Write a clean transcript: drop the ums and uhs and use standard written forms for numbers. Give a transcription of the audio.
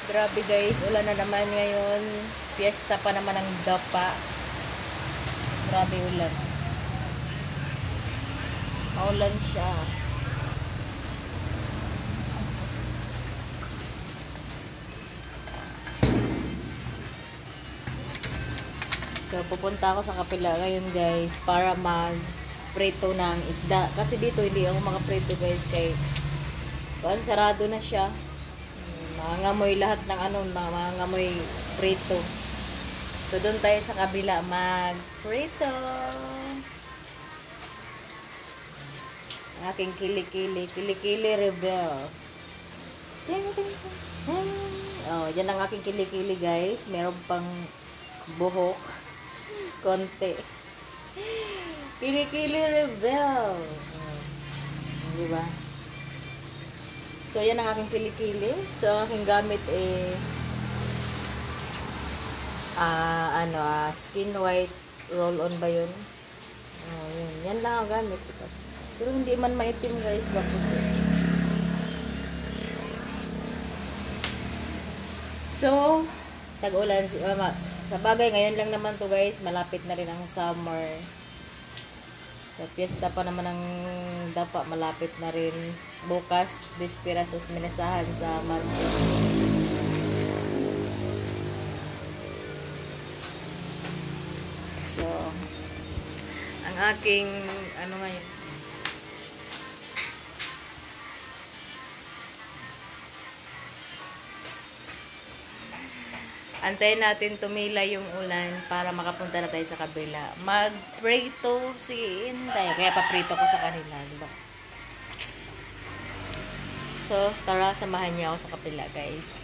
Grabe guys, ulan na naman ngayon. Fiesta pa naman ang dapa. Grabe ulan. Maulan siya. So, pupunta ako sa kapila ngayon guys para mag-prito ng isda. Kasi dito hindi ako makaprito guys kay sarado na siya. Mangangamoy lahat ng mangangamoy prito. So, doon tayo sa kabila mag-prito. Ang aking kilikili rebel. Oh, yan ang aking kilikili guys. Meron pang buhok. Konti. Kilikili rebel. Diba? So, yan ang aking kilikili. So, ang aking gamit skin white roll-on ba yun? Oh, yun. Yan lang ang gamit. Pero hindi man maitim guys. Bakit? So, tag-ulan. Sa bagay, ngayon lang naman to guys. Malapit na rin ang summer. Sa fiesta pa naman ang dapa, malapit na rin. Bukas, Desperasos minasahan sa Martes. So, ang aking, ngayon? Antayin natin tumila yung ulan para makapunta na tayo sa kabila. Mag-prito si Inday. Kaya paprito ko sa kanila. Diba? So, tara, samahan niyo ako sa kabila, guys.